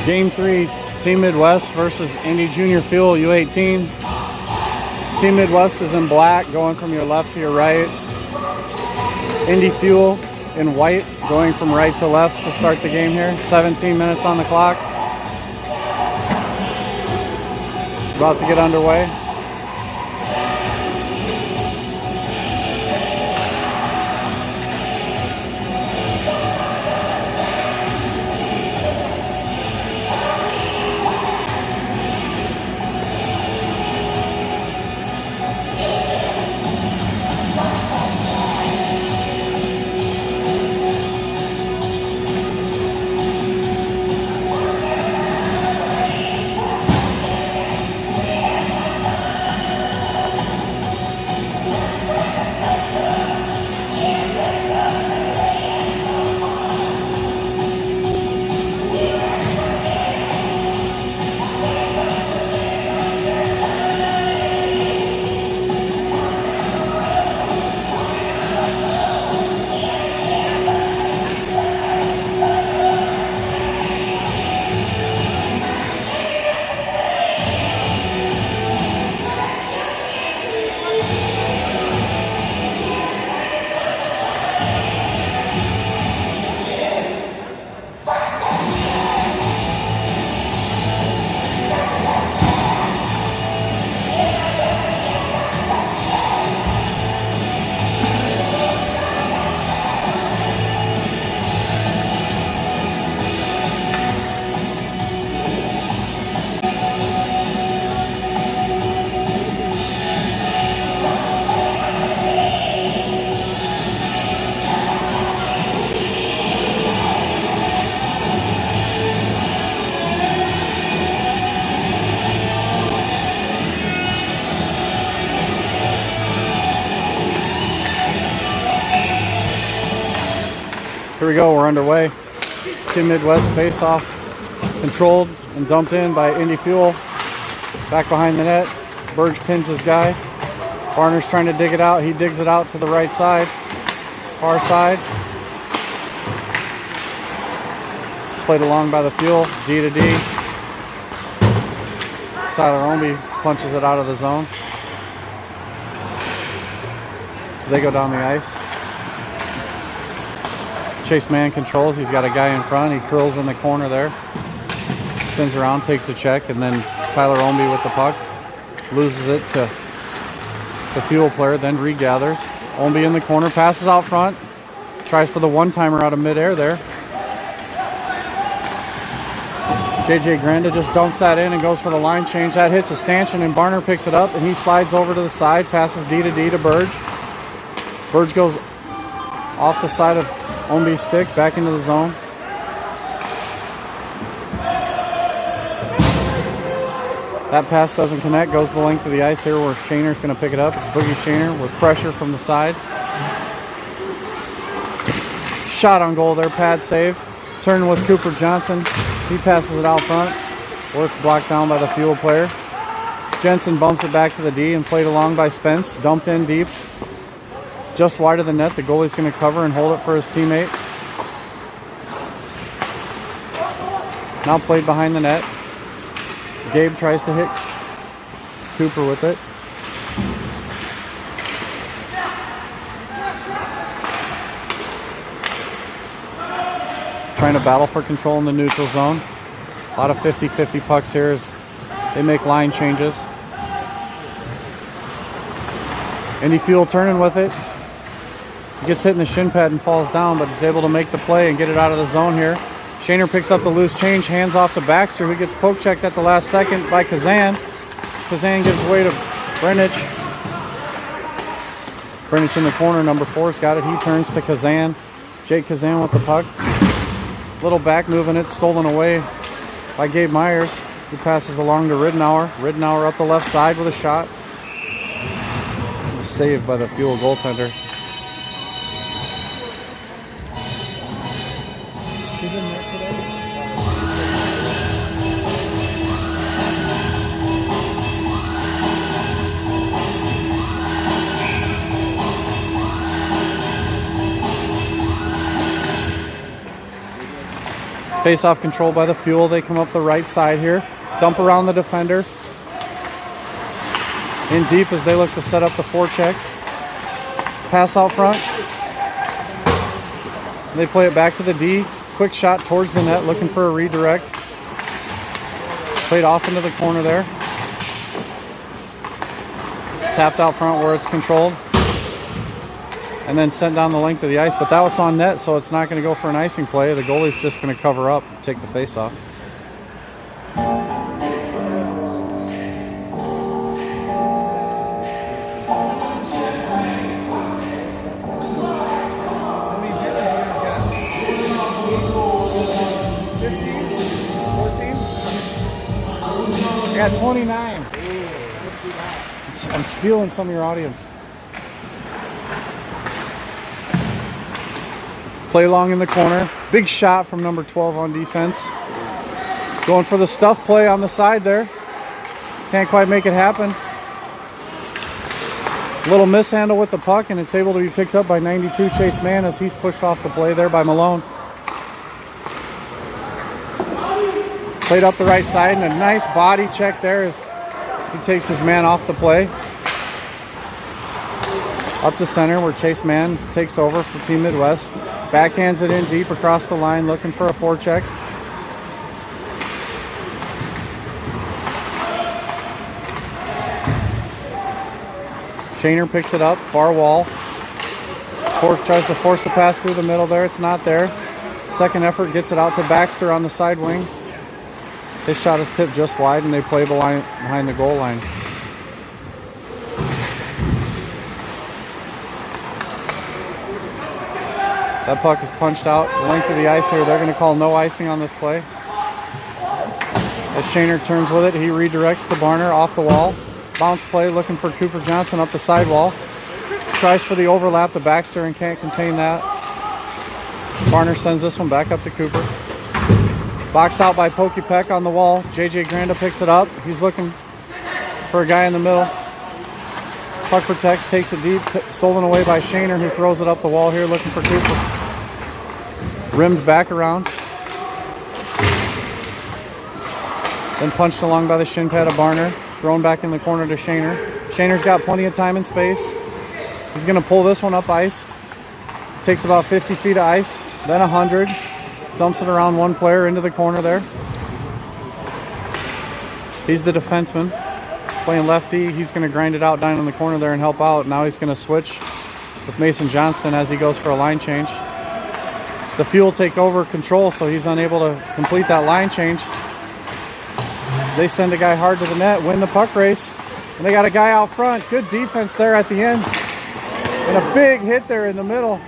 Game 3, Team Midwest versus Indy Junior Fuel U18. Team Midwest is in black, going from your left to your right. Indy Fuel in white, going from right to left to start the game here. 17 minutes on the clock. About to get underway. Here we go, we're underway. Team Midwest face-off, controlled and dumped in by Indy Fuel. Back behind the net, Burge pins his guy. Barner's trying to dig it out. He digs it out to the right side, far side. Played along by the Fuel, D to D. Tyler Omby punches it out of the zone. They go down the ice. Chase man controls. He's got a guy in front. He curls in the corner there. Spins around, takes a check, and then Tyler Omby with the puck. Loses it to the Fuel player, then regathers. Omby in the corner, passes out front. Tries for the one-timer out of midair there. JJ Granda just dumps that in and goes for the line change. That hits a stanchion, and Barner picks it up, and he slides over to the side, passes D to D to Burge. Burge goes off the side of Omby's stick, back into the zone. That pass doesn't connect, goes the length of the ice here where Shaner's going to pick it up. It's Boogie Shaner with pressure from the side. Shot on goal there, pad save. Turn with Cooper Johnson. He passes it out front. Works blocked down by the Fuel player. Jensen bumps it back to the D and played along by Spence. Dumped in deep. Just wide of the net. The goalie's going to cover and hold it for his teammate. Now played behind the net. Gabe tries to hit Cooper with it. Trying to battle for control in the neutral zone. A lot of 50-50 pucks here as they make line changes. Indy Fuel turning with it. He gets hit in the shin pad and falls down, but he's able to make the play and get it out of the zone here. Shaner picks up the loose change, hands off to Baxter, who gets poke checked at the last second by Kazan. Kazan gives way to Brenich. Brenich in the corner, number 4's got it. He turns to Kazan. Jake Kazan with the puck. Little back moving it, stolen away by Gabe Myers, who passes along to Ridenour. Ridenour up the left side with a shot. Saved by the Fuel goaltender. He's in there today. Face-off controlled by the Fuel. They come up the right side here. Dump around the defender. In deep as they look to set up the forecheck. Pass out front. They play it back to the D. Quick shot towards the net, looking for a redirect. Played off into the corner there. Tapped out front where it's controlled. And then sent down the length of the ice. But that was on net, so it's not going to go for an icing play. The goalie's just going to cover up, take the face off. I got 29. I'm stealing some of your audience. Play long in the corner. Big shot from number 12 on defense. Going for the stuff play on the side there. Can't quite make it happen. Little mishandle with the puck, and it's able to be picked up by 92 Chase Mann as he's pushed off the play there by Malone. Played up the right side, and a nice body check there as he takes his man off the play. Up to center where Chase Mann takes over for Team Midwest. Backhands it in deep across the line, looking for a forecheck. Shaner picks it up, far wall. Tries to force the pass through the middle there, it's not there. Second effort gets it out to Baxter on the side wing. His shot is tipped just wide, and they play behind the goal line. That puck is punched out the length of the ice here. They're going to call no icing on this play. As Shaner turns with it, he redirects to Barner off the wall. Bounce play looking for Cooper Johnson up the sidewall. Tries for the overlap to Baxter and can't contain that. Barner sends this one back up to Cooper. Boxed out by Pokey Peck on the wall. JJ Granda picks it up. He's looking for a guy in the middle. Puck protects, takes it deep, stolen away by Shaner, who throws it up the wall here looking for Cooper. Rimmed back around. Then punched along by the shin pad of Barner. Thrown back in the corner to Shaner. Shaner's got plenty of time and space. He's going to pull this one up ice. Takes about 50 feet of ice, then 100. Dumps it around one player into the corner there. He's the defenseman. Playing lefty. He's going to grind it out down in the corner there and help out. Now he's going to switch with Mason Johnston as he goes for a line change. The Fuel take over control, so he's unable to complete that line change. They send a guy hard to the net, win the puck race, and they got a guy out front. Good defense there at the end. And a big hit there in the middle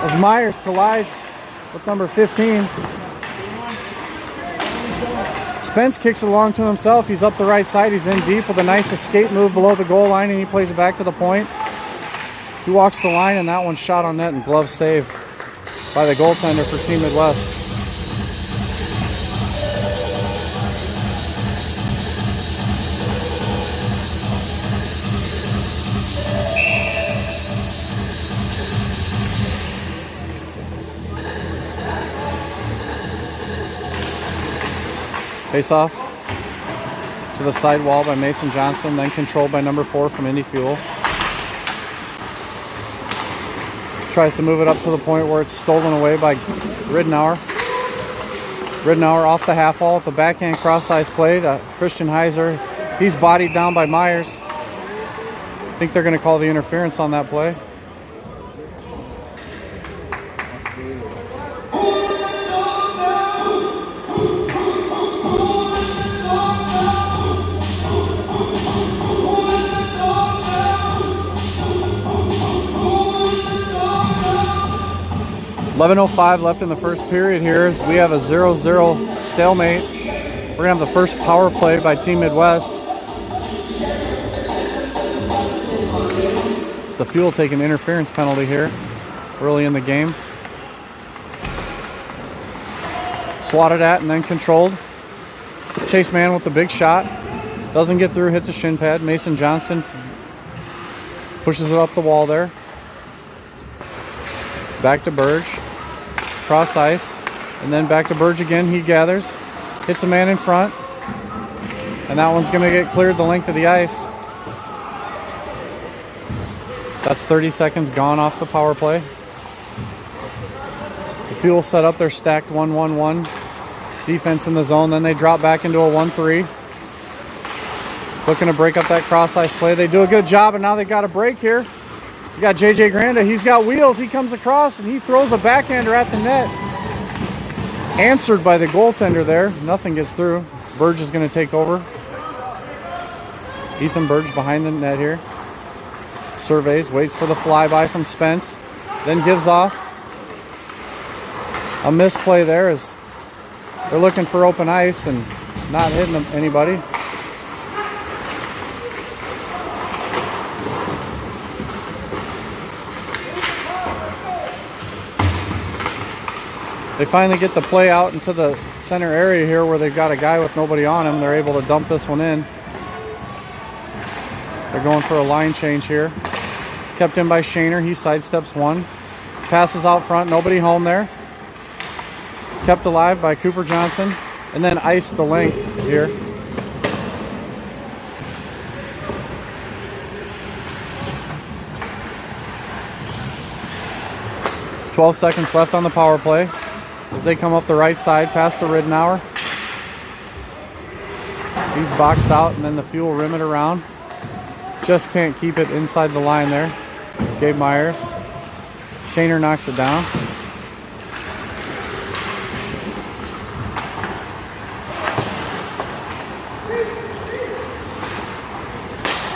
as Myers collides with number 15. Spence kicks it along to himself. He's up the right side. He's in deep with a nice escape move below the goal line, and he plays it back to the point. He walks the line, and that one's shot on net and glove save by the goaltender for Team Midwest. Face off to the side wall by Mason Johnson, then controlled by number 4 from Indy Fuel. Tries to move it up to the point where it's stolen away by Ridenour. Ridenour off the half wall with the backhand cross-ice play to Christian Heiser. He's bodied down by Myers. I think they're going to call the interference on that play. .11:05 left in the first period here as we have a 0-0 stalemate. We're going to have the first power play by Team Midwest. It's the Fuel taking interference penalty here early in the game. Swatted at and then controlled. Chase Mann with the big shot. Doesn't get through, hits a shin pad. Mason Johnston pushes it up the wall there. Back to Burge. Cross ice. And then back to Burge again. He gathers, hits a man in front, and that one's going to get cleared the length of the ice. That's 30 seconds gone off the power play. The Fuel set up their stacked 1-1-1 defense in the zone. Then they drop back into a 1-3. Looking to break up that cross ice play. They do a good job, and now they got a break here. You got JJ Granda. He's got wheels. He comes across, and he throws a backhander at the net. Answered by the goaltender there. Nothing gets through. Burge is going to take over. Ethan Burge behind the net here. Surveys, waits for the flyby from Spence, then gives off. A misplay there as they're looking for open ice and not hitting anybody. They finally get the play out into the center area here where they've got a guy with nobody on him. They're able to dump this one in. They're going for a line change here. Kept in by Shaner. He sidesteps one. Passes out front. Nobody home there. Kept alive by Cooper Johnson. And then iced the length here. "12 seconds left on the power play as they come up the right side past the Ridenour. He's boxed out, and then the Fuel rim it around. Just can't keep it inside the line there. It's Gabe Myers. Shaner knocks it down.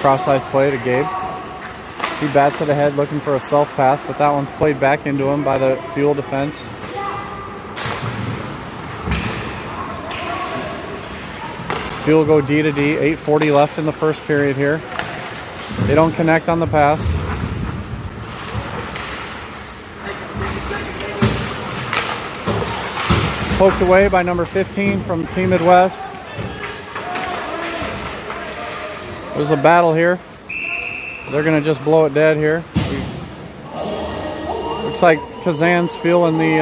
Cross-ice play to Gabe. He bats it ahead looking for a self-pass, but that one's played back into him by the Fuel defense. Fuel go D to D. 8:40 left in the first period here. They don't connect on the pass. Poked away by number 15 from Team Midwest. There's a battle here. They're going to just blow it dead here. Looks like Kazan's feeling the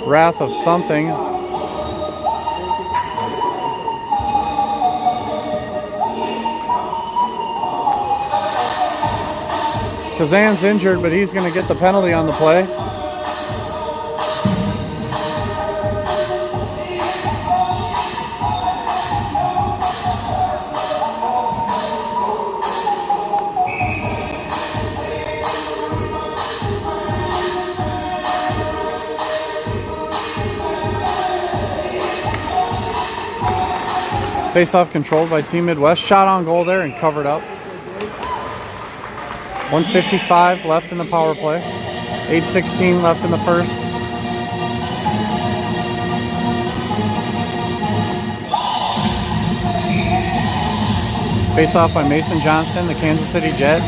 wrath of something. Kazan's injured, but he's going to get the penalty on the play. Face-off controlled by Team Midwest. Shot on goal there and covered up. 1:55 left in the power play. 8:16 left in the first. Face-off by Mason Johnston, the Kansas City Jet.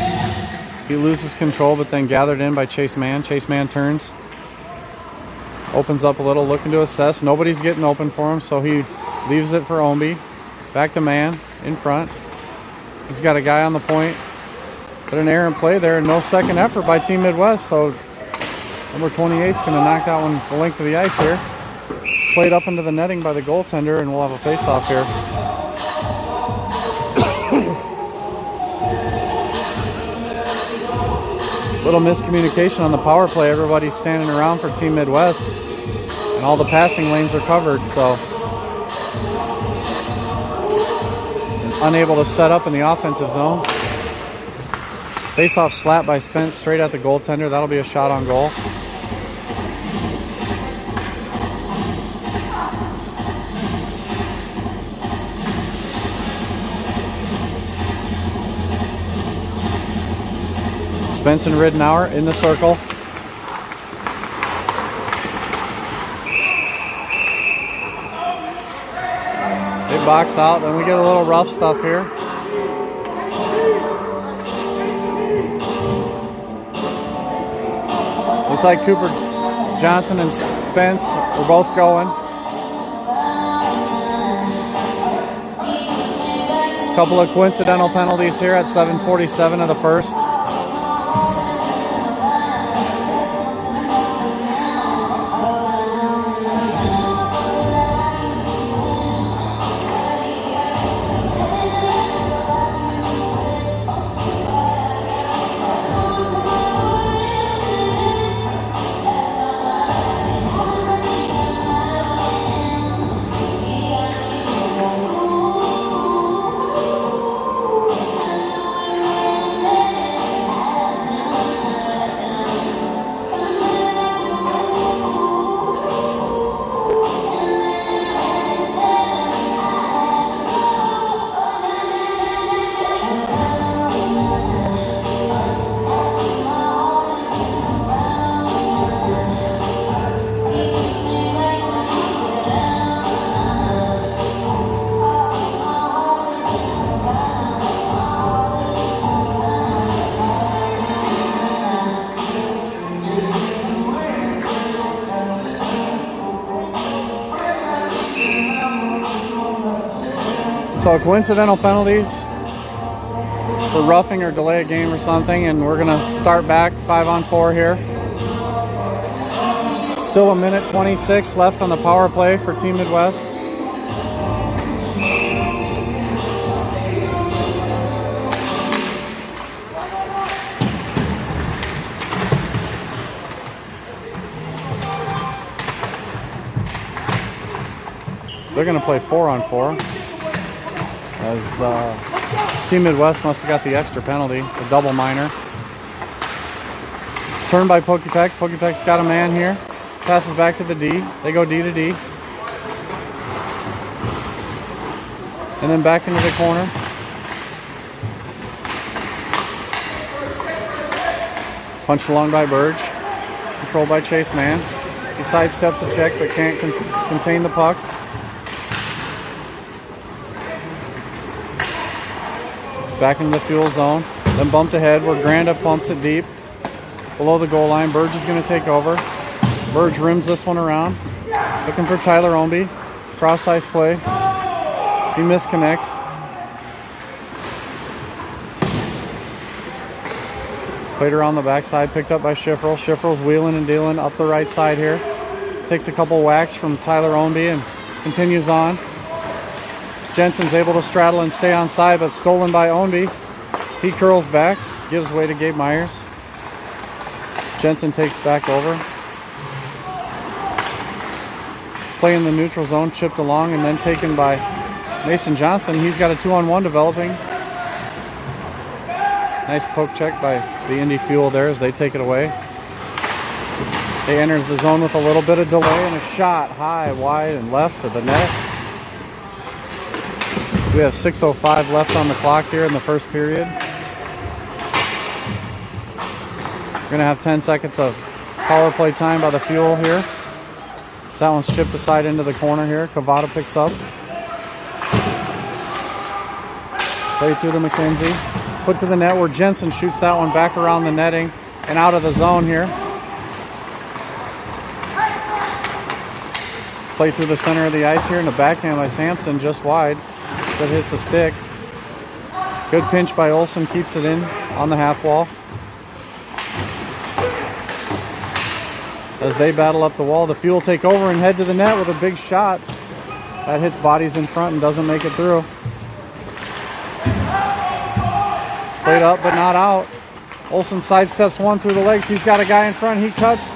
He loses control, but then gathered in by Chase Mann. Chase Mann turns. Opens up a little, looking to assess. Nobody's getting open for him, so he leaves it for Omby. Back to Mann in front. He's got a guy on the point. But an errant play there, and no second effort by Team Midwest. So number 28 is going to knock that one the length of the ice here. Played up into the netting by the goaltender, and we'll have a face-off here. Little miscommunication on the power play. Everybody's standing around for Team Midwest, and all the passing lanes are covered. So unable to set up in the offensive zone. Face-off slap by Spence straight at the goaltender. That'll be a shot on goal. Spence and Ridenour in the circle. They box out, and we get a little rough stuff here. Looks like Cooper Johnson and Spence were both going. Couple of coincidental penalties here at 7:47 of the first. So coincidental penalties for roughing or delay a game or something, and we're gonna start back 5-on-4 here. Still a minute 26 left on the power play for Team Midwest. They're going to play 4-on-4 as Team Midwest must have got the extra penalty, a double minor. Turn by Pokepek. Pokepek's got a man here. Passes back to the D. They go D to D. And then back into the corner. Punched along by Burge. Controlled by Chase Man. He sidesteps a check but can't contain the puck. Back into the fuel zone. Then bumped ahead where Granda pumps it deep. Below the goal line. Burge is going to take over. Burge rims this one around. Looking for Tyler Ombie. Cross ice play. He misconnects. Played around the backside. Picked up by Schifferl. Schifferl's wheeling and dealing up the right side here. Takes a couple whacks from Tyler Ombie and continues on. Jensen's able to straddle and stay on side, but stolen by Ownby. He curls back, gives way to Gabe Myers. Jensen takes back over. Play in the neutral zone, chipped along, and then taken by Mason Johnson. He's got a 2-on-1 developing. Nice poke check by the Indy Fuel there as they take it away. They enter the zone with a little bit of delay and a shot high, wide, and left of the net. We have 6:05 left on the clock here in the first period. We're going to have 10 seconds of power play time by the Fuel here. So that one's chipped aside into the corner here. Cavada picks up. Play through to McKenzie. Put to the net where Jensen shoots that one back around the netting and out of the zone here. Play through the center of the ice here, and the backhand by Sampson just wide. That hits a stick. Good pinch by Olsen, keeps it in on the half wall. As they battle up the wall, the Fuel take over and head to the net with a big shot. That hits bodies in front and doesn't make it through. Played up but not out. Olsen sidesteps one through the legs. He's got a guy in front. He cuts.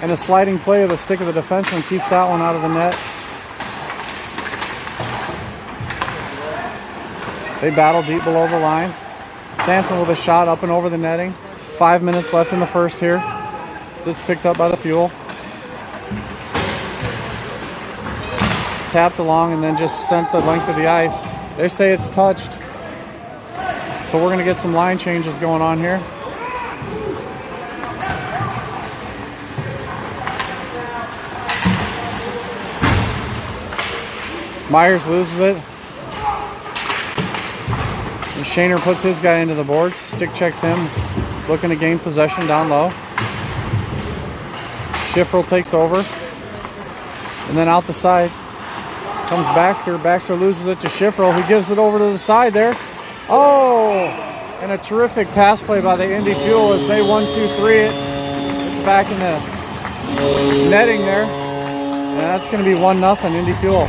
And a sliding play of the stick of the defenseman keeps that one out of the net. They battle deep below the line. Sampson with a shot up and over the netting. 5 minutes left in the first here. It's picked up by the Fuel. Tapped along and then just sent the length of the ice. They say it's touched. So we're going to get some line changes going on here. Myers loses it. And Shaner puts his guy into the boards. Stick checks him. He's looking to gain possession down low. Schifferl takes over. And then out the side comes Baxter. Baxter loses it to Schifferl, who gives it over to the side there. Oh! And a terrific pass play by the Indy Fuel as they 1-2-3 it. It's back in the netting there. And that's going to be 1-0 Indy Fuel.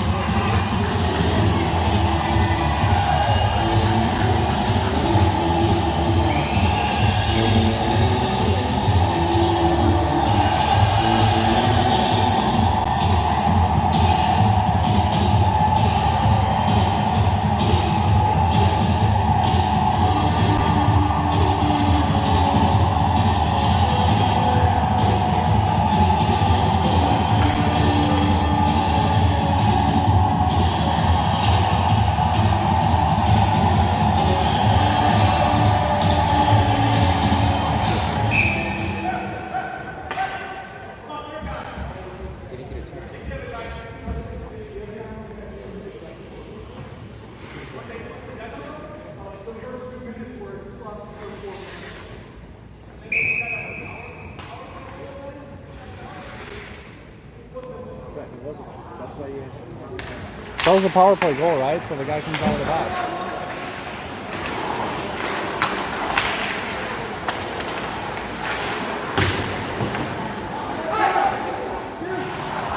That was a power play goal, right? So the guy comes out of the box.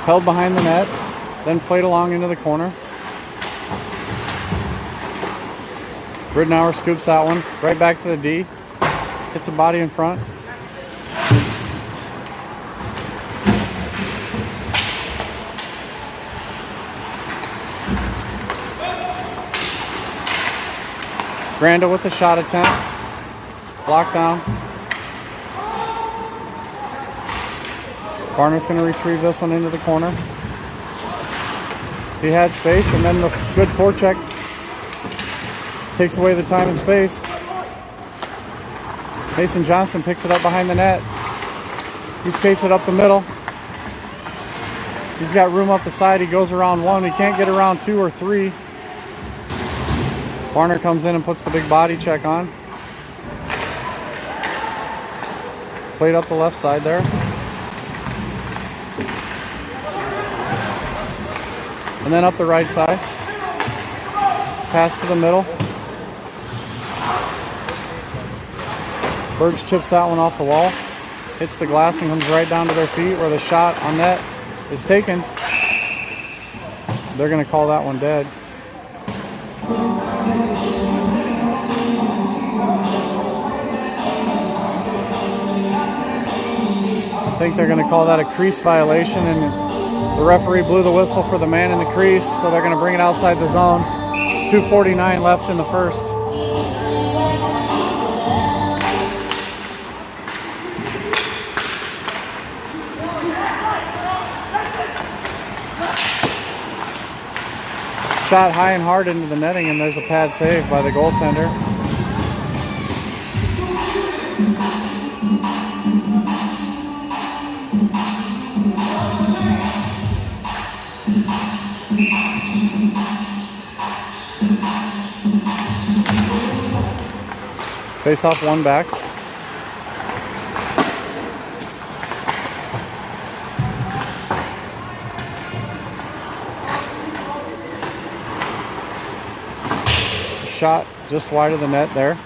Held behind the net, then played along into the corner. Ridenour scoops that one right back to the D. Hits a body in front. Granda with the shot attempt. Blocked down. Barner's going to retrieve this one into the corner. He had space, and then the good forecheck takes away the time and space. Mason Johnson picks it up behind the net. He skates it up the middle. He's got room up the side. He goes around one. He can't get around two or three. Barner comes in and puts the big body check on. Played up the left side there. And then up the right side. Pass to the middle. Burge chips that one off the wall. Hits the glass and comes right down to their feet where the shot on net is taken. They're going to call that one dead. I think they're going to call that a crease violation, and the referee blew the whistle for the man in the crease, so they're going to bring it outside the zone. 2:49 left in the first. Shot high and hard into the netting, and there's a pad save by the goaltender. Face off one back. Shot just wide of the net there.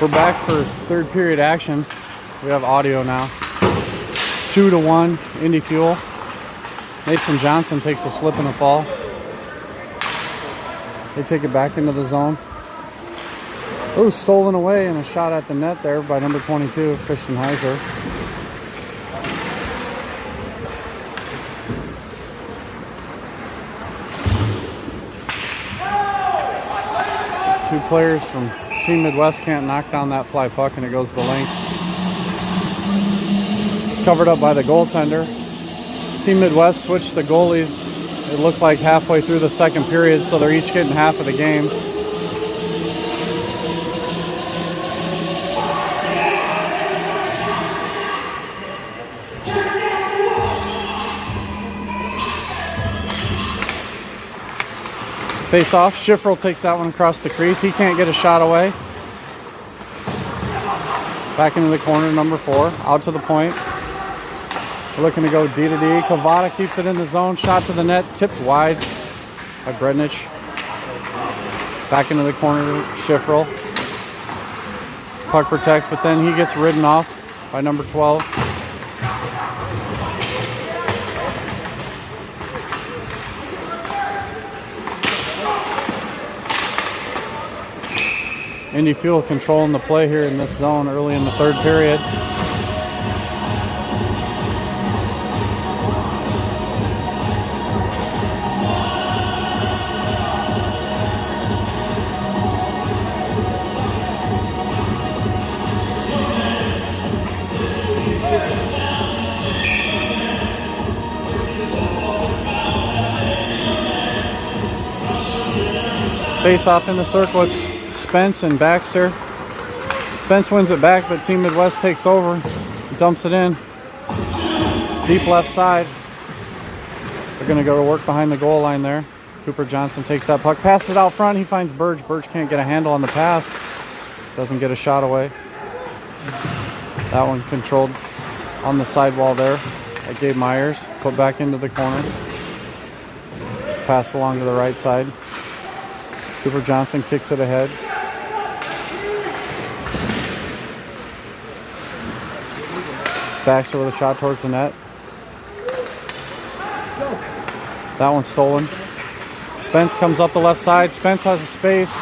We're back for third period action. We have audio now. 2-1 Indy Fuel. Mason Johnson takes a slip and a fall. They take it back into the zone. Oh, stolen away and a shot at the net there by number 22, Christian Heiser. Two players from Team Midwest can't knock down that fly puck, and it goes the length. Covered up by the goaltender. Team Midwest switched the goalies. It looked like halfway through the second period, so they're each getting half of the game. Face off. Schifferl takes that one across the crease. He can't get a shot away. Back into the corner, number 4. Out to the point. We're looking to go D to D. Kavada keeps it in the zone. Shot to the net. Tipped wide by Brednich. Back into the corner, Schifferl. Puck protects, but then he gets ridden off by number 12. Indy Fuel controlling the play here in this zone early in the third period. Face off in the circle. It's Spence and Baxter. Spence wins it back, but Team Midwest takes over, dumps it in. Deep left side. They're going to go to work behind the goal line there. Cooper Johnson takes that puck, passes it out front. He finds Burge. Burge can't get a handle on the pass. Doesn't get a shot away. That one controlled on the sidewall there at Gabe Myers. Put back into the corner. Pass along to the right side. Cooper Johnson kicks it ahead. Baxter with a shot towards the net. That one's stolen. Spence comes up the left side. Spence has a space.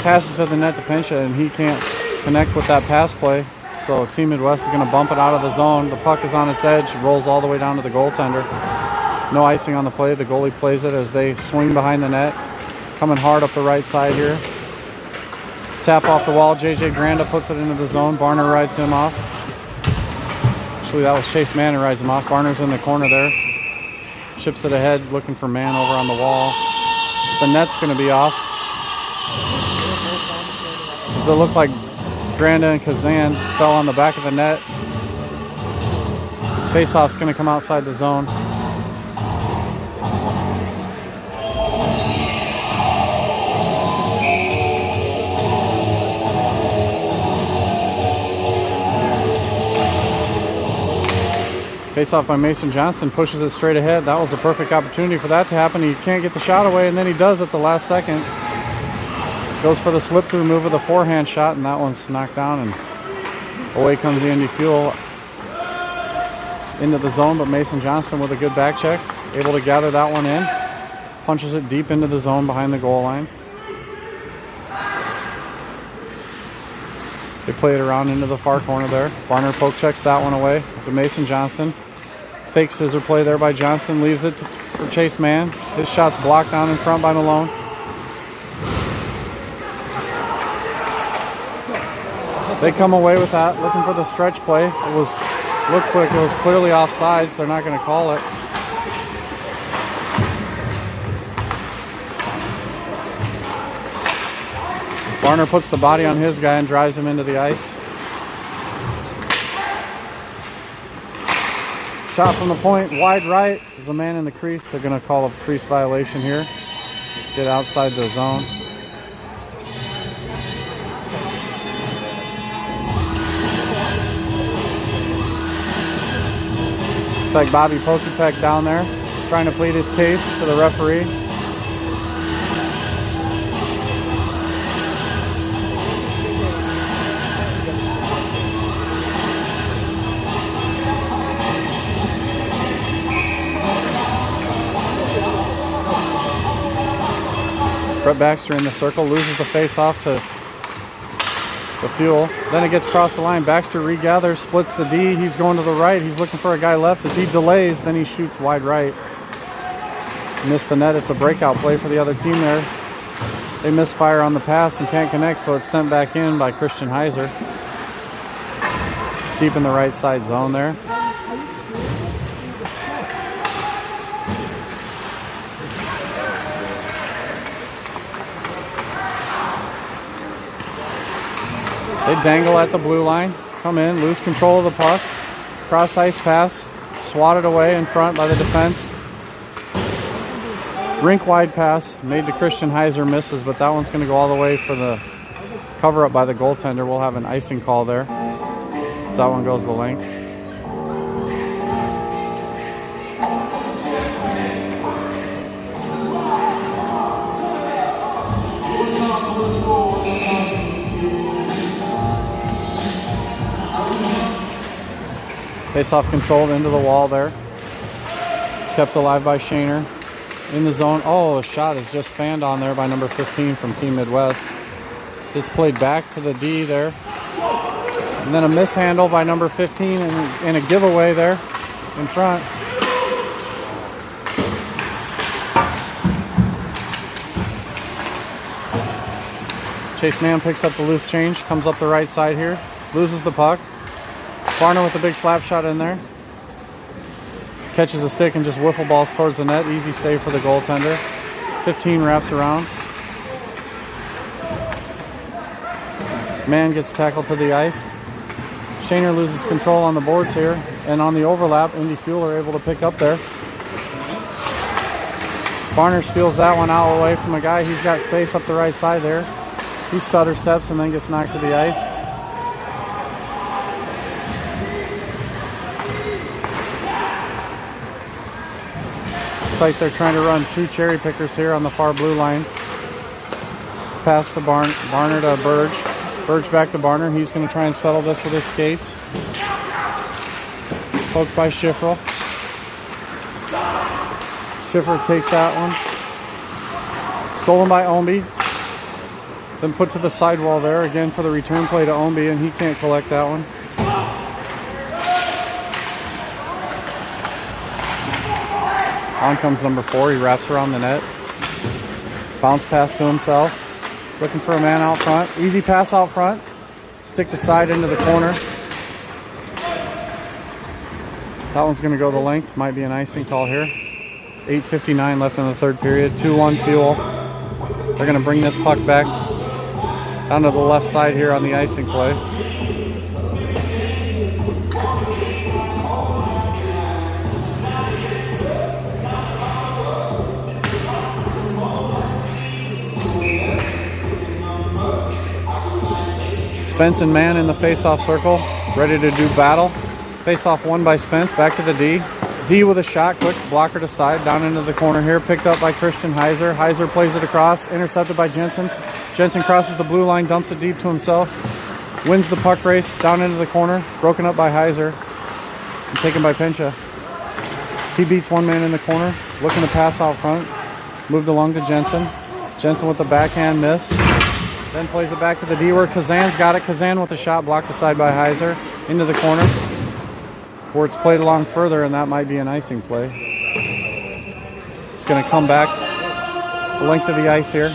Passes to the net to pinch it, and he can't connect with that pass play. So Team Midwest is going to bump it out of the zone. The puck is on its edge. Rolls all the way down to the goaltender. No icing on the play. The goalie plays it as they swing behind the net. Coming hard up the right side here. Tap off the wall. JJ Granda puts it into the zone. Barner rides him off. Actually, that was Chase Mann who rides him off. Barner's in the corner there. Chips it ahead, looking for Mann over on the wall. The net's going to be off. Does it look like Granda and Kazan fell on the back of the net? Faceoff's going to come outside the zone. Face off by Mason Johnson, pushes it straight ahead. That was a perfect opportunity for that to happen. He can't get the shot away, and then he does at the last second. Goes for the slip-through move with a forehand shot, and that one's knocked down, and away comes the Indy Fuel into the zone, but Mason Johnson with a good back check, able to gather that one in. Punches it deep into the zone behind the goal line. They play it around into the far corner there. Barner poke checks that one away to Mason Johnson. Fake scissor play there by Johnson. Leaves it for Chase Mann. His shot's blocked down in front by Malone. They come away with that, looking for the stretch play. It looked like it was clearly offsides. So they're not going to call it. Barner puts the body on his guy and drives him into the ice. Shot from the point, wide right. There's a man in the crease. They're going to call a crease violation here. Get outside the zone. It's like Bobby Pokipek down there trying to plead his case to the referee. Brett Baxter in the circle, loses the face-off to the Fuel. Then it gets across the line. Baxter regathers, splits the D. He's going to the right. He's looking for a guy left. As he delays, then he shoots wide right. Missed the net. It's a breakout play for the other team there. They misfire on the pass and can't connect, so it's sent back in by Christian Heiser. Deep in the right side zone there. They dangle at the blue line, come in, lose control of the puck. Cross ice pass, swatted away in front by the defense. Rink wide pass made to Christian Heiser, misses, but that one's going to go all the way for the cover up by the goaltender. We'll have an icing call there. So that one goes the length. Face-off controlled into the wall there. Kept alive by Shaner. In the zone. Oh, a shot is just fanned on there by number 15 from Team Midwest. It's played back to the D there. And then a mishandle by number 15 and a giveaway there in front. Chase Mann picks up the loose change, comes up the right side here, loses the puck. Barner with a big slap shot in there. Catches a stick and just wiffle balls towards the net. Easy save for the goaltender. 15 wraps around. Mann gets tackled to the ice. Shaner loses control on the boards here. And on the overlap, Indy Fuel are able to pick up there. Barner steals that one out away from a guy. He's got space up the right side there. He stutter steps and then gets knocked to the ice. Like they're trying to run two cherry pickers here on the far blue line. Pass to Barner to Burge. Burge back to Barner. He's going to try and settle this with his skates. Poked by Schifferl. Schiffer takes that one. Stolen by Omby. Then put to the sidewall there again for the return play to Omby, and he can't collect that one. On comes number 4. He wraps around the net. Bounce pass to himself. Looking for a man out front. Easy pass out front. Stick to side into the corner. That one's going to go the length. Might be an icing call here. 8:59 left in the third period. 2-1 Fuel. They're going to bring this puck back down to the left side here on the icing play. Spence and Mann in the face-off circle, ready to do battle. Face-off won by Spence, back to the D. D with a shot, quick blocker to side, down into the corner here, picked up by Christian Heiser. Heiser plays it across, intercepted by Jensen. Jensen crosses the blue line, dumps it deep to himself, wins the puck race, down into the corner, broken up by Heiser, and taken by Pincha. He beats one man in the corner, looking to pass out front, moved along to Jensen. Jensen with the backhand miss. Then plays it back to the D where Kazan's got it. Kazan with a shot blocked aside by Heiser into the corner. Where it's played along further, and that might be an icing play. It's going to come back the length of the ice here.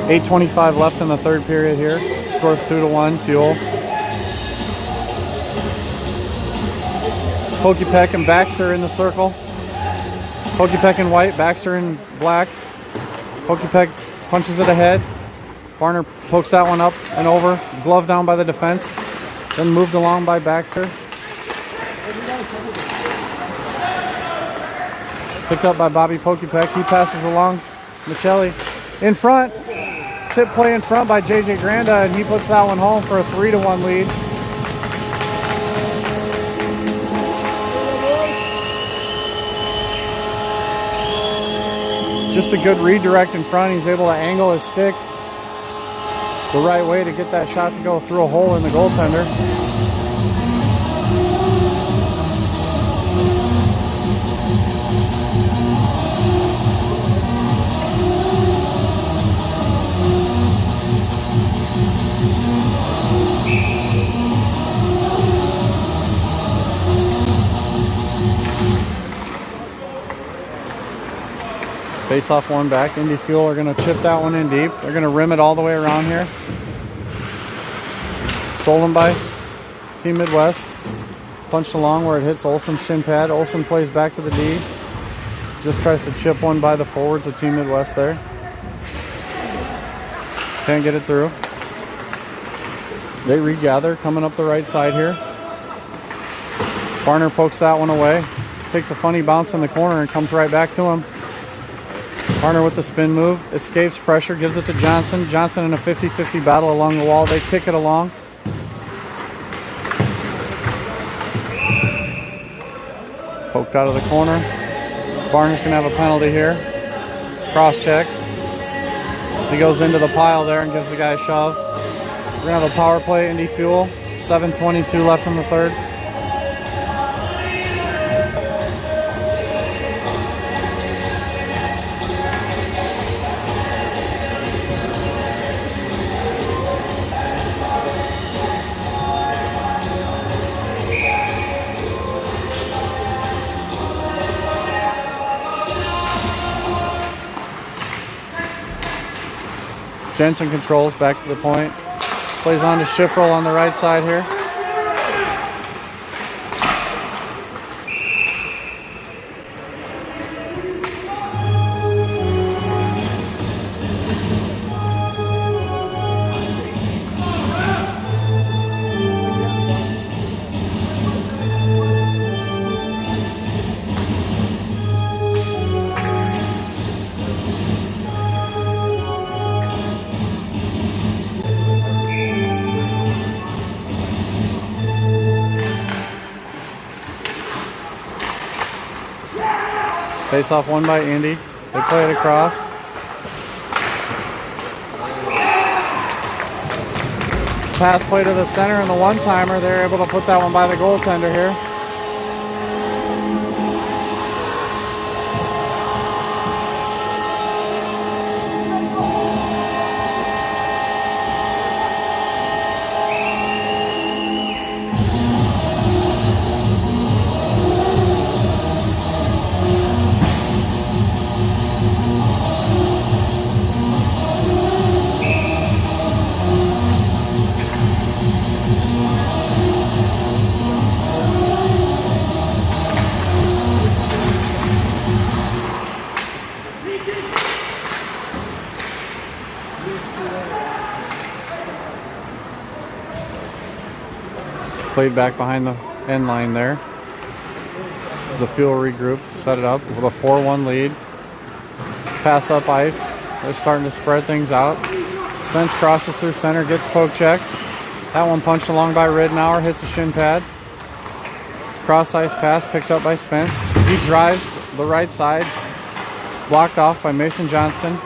.825 left in the third period here. Scores 2-1 Fuel. Pokeypeck and Baxter in the circle. Pokeypeck in white, Baxter in black. Pokeypeck punches it ahead. Barner pokes that one up and over. Glove down by the defense. Then moved along by Baxter. Picked up by Bobby Pokeypeck. He passes along. Michelli in front. Tip play in front by JJ Granda, and he puts that one home for a 3-1 lead. Just a good redirect in front. He's able to angle his stick the right way to get that shot to go through a hole in the goaltender. Face off one back. Indy Fuel are going to chip that one in deep. They're going to rim it all the way around here. Stolen by Team Midwest. Punched along where it hits Olson's shin pad. Olson plays back to the D. Just tries to chip one by the forwards of Team Midwest there. Can't get it through. They regather coming up the right side here. Barner pokes that one away. Takes a funny bounce in the corner and comes right back to him. Barner with the spin move. Escapes pressure. Gives it to Johnson. Johnson in a 50-50 battle along the wall. They kick it along. Poked out of the corner. Barner's going to have a penalty here. Cross check. As he goes into the pile there and gives the guy a shove. We're going to have a power play, Indy Fuel. 7:22 left in the third. Jensen controls back to the point. Plays on to Schiffrel on the right side here. Face off one by Indy. They play it across. Pass play to the center and the one-timer. They're able to put that one by the goaltender here. Played back behind the end line there. As the Fuel regroup, set it up with a 4-1 lead. Pass up ice. They're starting to spread things out. Spence crosses through center, gets poke check. That one punched along by Ridenour, hits a shin pad. Cross ice pass picked up by Spence. He drives the right side, blocked off by Mason Johnston.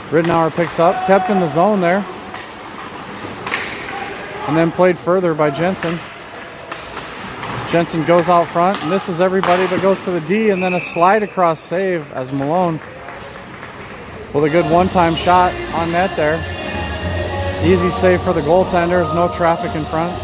Ridenour picks up, kept in the zone there. And then played further by Jensen. Jensen goes out front, misses everybody but goes to the D, and then a slide across save as Malone with a good one-time shot on net there. Easy save for the goaltender. There's no traffic in front.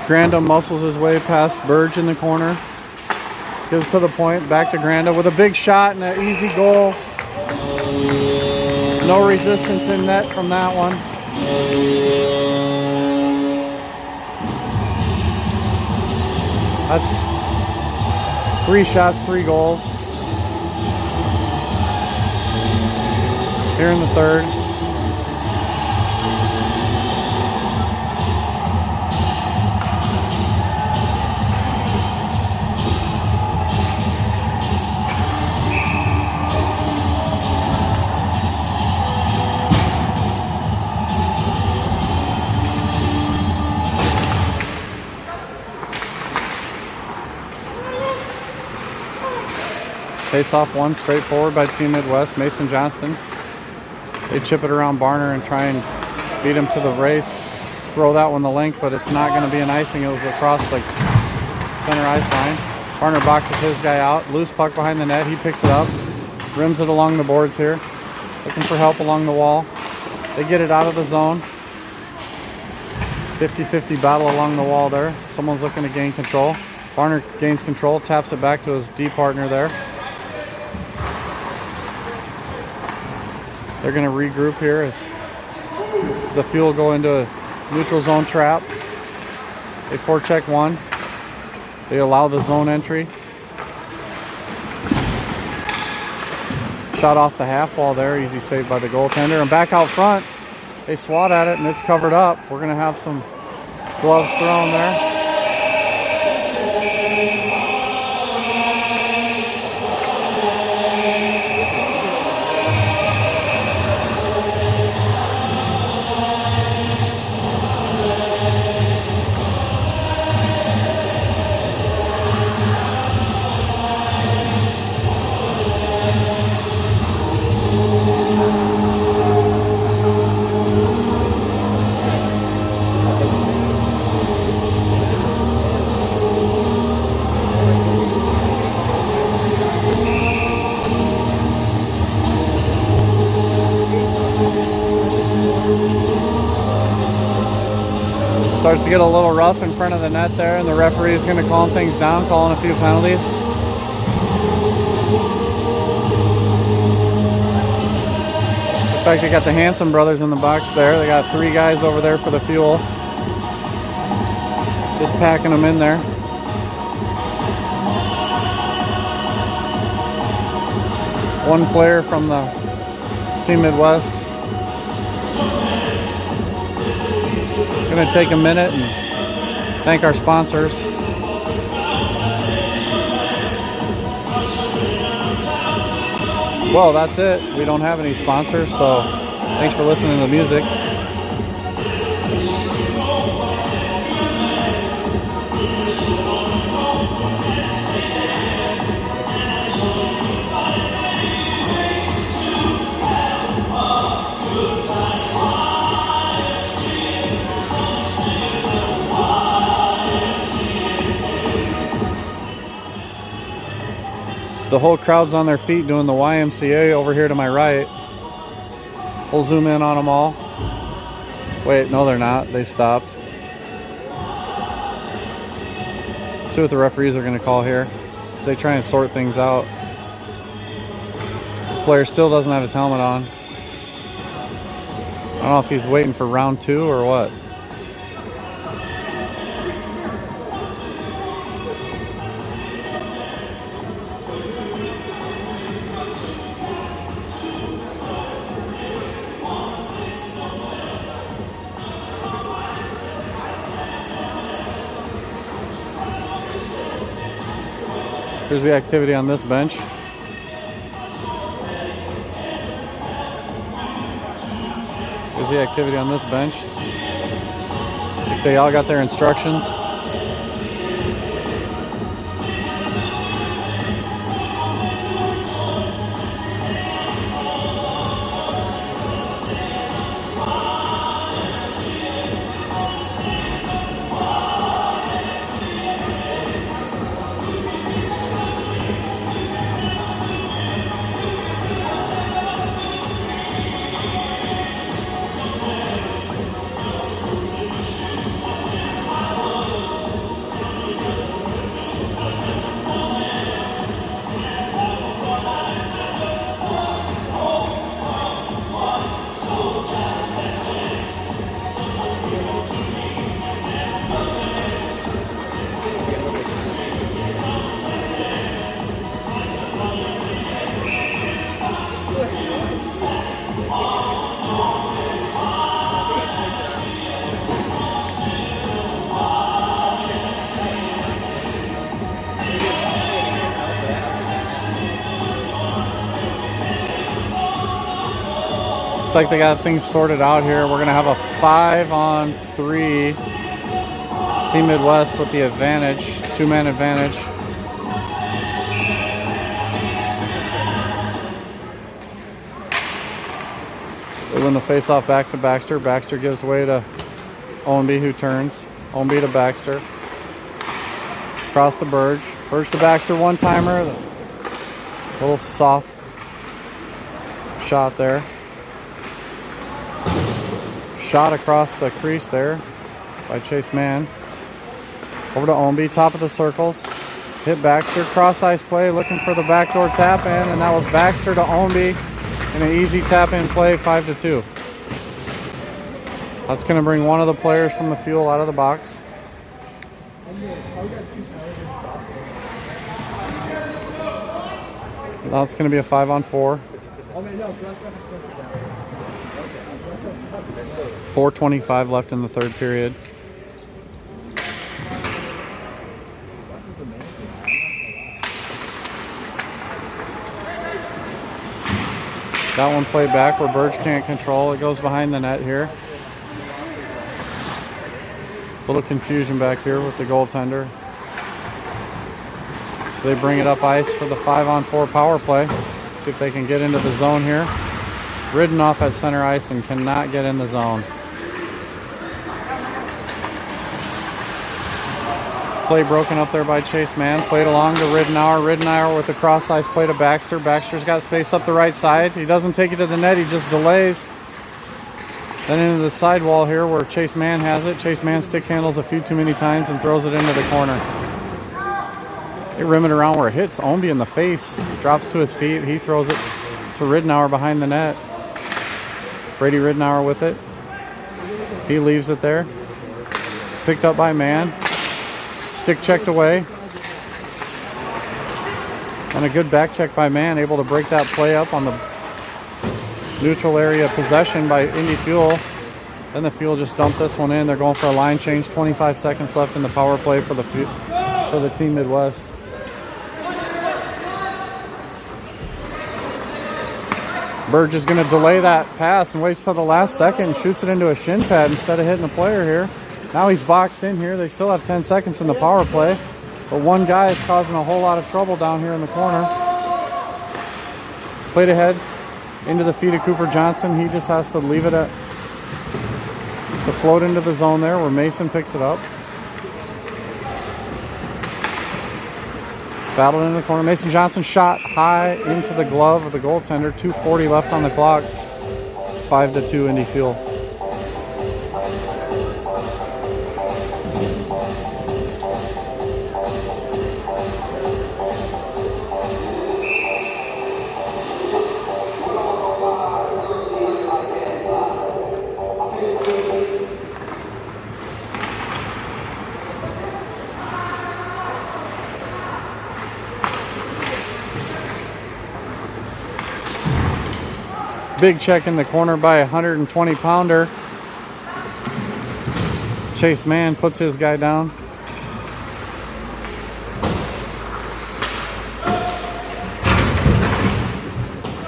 Granda muscles his way past Burge in the corner. Gives to the point, back to Granda with a big shot and an easy goal. No resistance in net from that one. That's 3 shots, 3 goals. Here in the third. Face off one straight forward by Team Midwest. Mason Johnston. They chip it around Barner and try and beat him to the race. Throw that one the length, but it's not going to be an icing. It was across the center ice line. Barner boxes his guy out. Loose puck behind the net. He picks it up. Rims it along the boards here. Looking for help along the wall. They get it out of the zone. 50-50 battle along the wall there. Someone's looking to gain control. Barner gains control, taps it back to his D partner there. They're going to regroup here as the Fuel go into a neutral zone trap. They forecheck one. They allow the zone entry. Shot off the half wall there. Easy save by the goaltender. And back out front, they swat at it and it's covered up. We're going to have some gloves thrown there. Starts to get a little rough in front of the net there, and the referee is going to calm things down, calling a few penalties. In fact, they got the Hanson brothers in the box there. They got 3 guys over there for the Fuel. Just packing them in there. One player from the Team Midwest. Going to take a minute and thank our sponsors. Well, that's it. We don't have any sponsors, so thanks for listening to the music. The whole crowd's on their feet doing the YMCA over here to my right. We'll zoom in on them all. Wait, no they're not. They stopped. Let's see what the referees are going to call here as they try and sort things out. The player still doesn't have his helmet on. I don't know if he's waiting for round 2 or what. Here's the activity on this bench. Here's the activity on this bench. I think they all got their instructions. Looks like they got things sorted out here. We're going to have a 5-on-3. Team Midwest with the advantage, 2-man advantage. They win the face-off back to Baxter. Baxter gives way to Ownby, who turns. Ownby to Baxter. Across to Burge. Burge to Baxter, one-timer. A little soft shot there. Shot across the crease there by Chase Mann. Over to Ownby, top of the circles. Hit Baxter, cross-ice play, looking for the backdoor tap-in, and that was Baxter to Ownby in an easy tap-in play, 5-2. That's going to bring one of the players from the Fuel out of the box. Now it's going to be a 5-on-4. 4:25 left in the third period. That one played back where Burge can't control. It goes behind the net here. A little confusion back here with the goaltender. So they bring it up ice for the 5-on-4 power play. See if they can get into the zone here. Ridden off at center ice and cannot get in the zone. Play broken up there by Chase Mann. Played along to Riddenauer. Riddenauer with the cross ice play to Baxter. Baxter's got space up the right side. He doesn't take it to the net. He just delays. Then into the sidewall here where Chase Mann has it. Chase Mann stick handles a few too many times and throws it into the corner. They rim it around where it hits Ownby in the face. Drops to his feet. He throws it to Riddenauer behind the net. Brady Riddenauer with it. He leaves it there. Picked up by Mann. Stick checked away. And a good back check by Mann, able to break that play up on the neutral area possession by Indy Fuel. Then the Fuel just dumped this one in. They're going for a line change. 25 seconds left in the power play for the Team Midwest. Burge is going to delay that pass and waits till the last second and shoots it into a shin pad instead of hitting the player here. Now he's boxed in here. They still have 10 seconds in the power play. But one guy is causing a whole lot of trouble down here in the corner. Played ahead into the feet of Cooper Johnson. He just has to leave it to float into the zone there where Mason picks it up. Battled into the corner. Mason Johnson shot high into the glove of the goaltender. 2:40 left on the clock. 5-2 Indy Fuel. Big check in the corner by a 120-pounder. Chase Mann puts his guy down.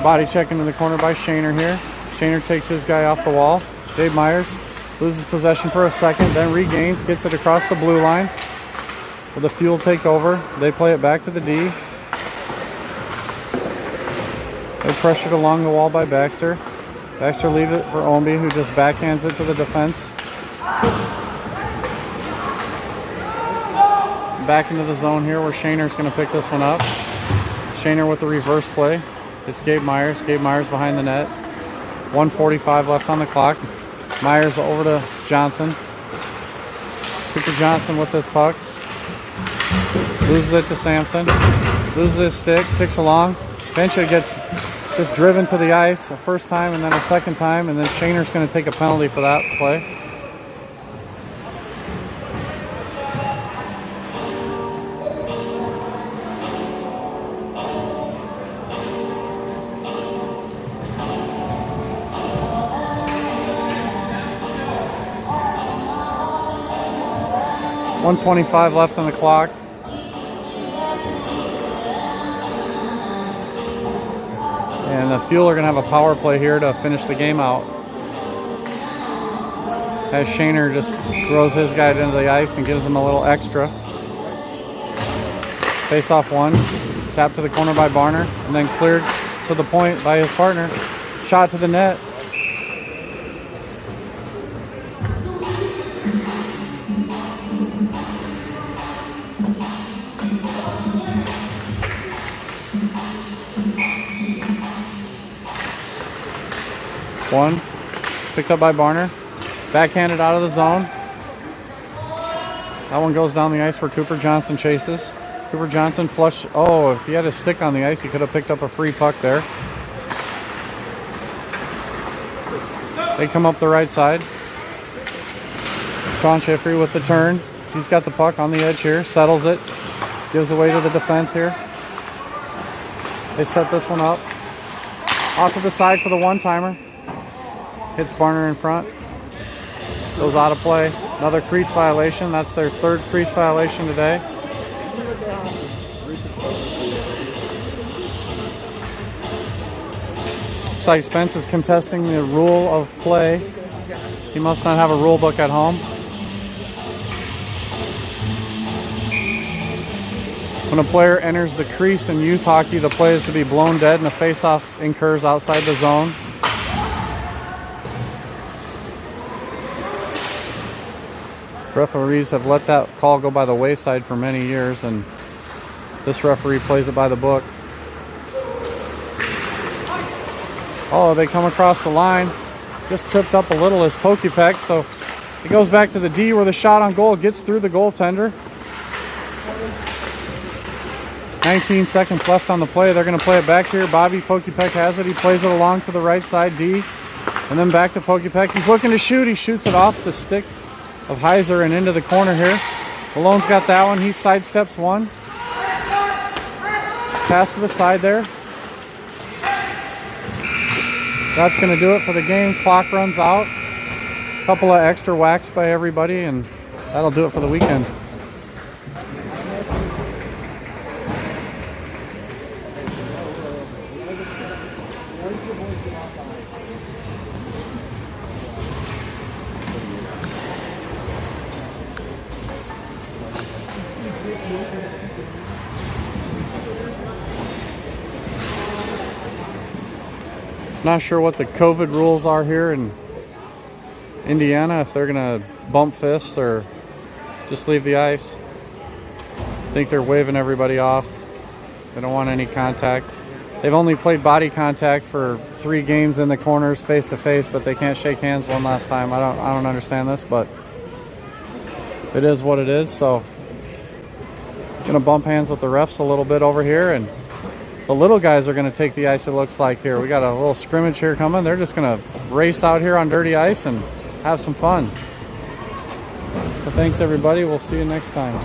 Body check into the corner by Shaner here. Shaner takes his guy off the wall. Dave Myers loses possession for a second, then regains, gets it across the blue line. With the Fuel takeover, they play it back to the D. They pressured along the wall by Baxter. Baxter leaves it for Ownby, who just backhands it to the defense. Back into the zone here where Shaner's going to pick this one up. Shaner with the reverse play. It's Gabe Myers. Gabe Myers behind the net. 1:45 left on the clock. Myers over to Johnson. Cooper Johnson with this puck. Loses it to Sampson. Loses his stick. Kicks along. Eventually gets just driven to the ice a first time and then a second time, and then Shaner's going to take a penalty for that play. .125 left on the clock. And the Fuel are going to have a power play here to finish the game out. As Shaner just throws his guy into the ice and gives him a little extra. Face off one. Tap to the corner by Barner. And then cleared to the point by his partner. Shot to the net. One. Picked up by Barner. Backhanded out of the zone. That one goes down the ice where Cooper Johnson chases. Cooper Johnson flush. Oh, if he had his stick on the ice, he could have picked up a free puck there. They come up the right side. Sean Schiffery with the turn. He's got the puck on the edge here. Settles it. Gives away to the defense here. They set this one up. Off to the side for the one-timer. Hits Barner in front. Goes out of play. Another crease violation. That's their third crease violation today. Looks like Spence is contesting the rule of play. He must not have a rule book at home. When a player enters the crease in youth hockey, the play is to be blown dead and the face-off incurs outside the zone. Referees have let that call go by the wayside for many years, and this referee plays it by the book. Oh, they come across the line. Just tripped up a little as Pokepek, so it goes back to the D where the shot on goal gets through the goaltender. 19 seconds left on the play. They're going to play it back here. Bobby Pokepek has it. He plays it along to the right side, D. And then back to Pokepek. He's looking to shoot. He shoots it off the stick of Heiser and into the corner here. Malone's got that one. He sidesteps one. Pass to the side there. That's going to do it for the game. Clock runs out. A couple of extra whacks by everybody, and that'll do it for the weekend. Not sure what the COVID rules are here in Indiana, if they're going to bump fists or just leave the ice. I think they're waving everybody off. They don't want any contact. They've only played body contact for 3 games in the corners face to face, but they can't shake hands one last time. I don't understand this, but it is what it is. So gonna bump hands with the refs a little bit over here, and the little guys are going to take the ice, it looks like here. We got a little scrimmage here coming. They're just going to race out here on dirty ice and have some fun. So thanks, everybody. We'll see you next time.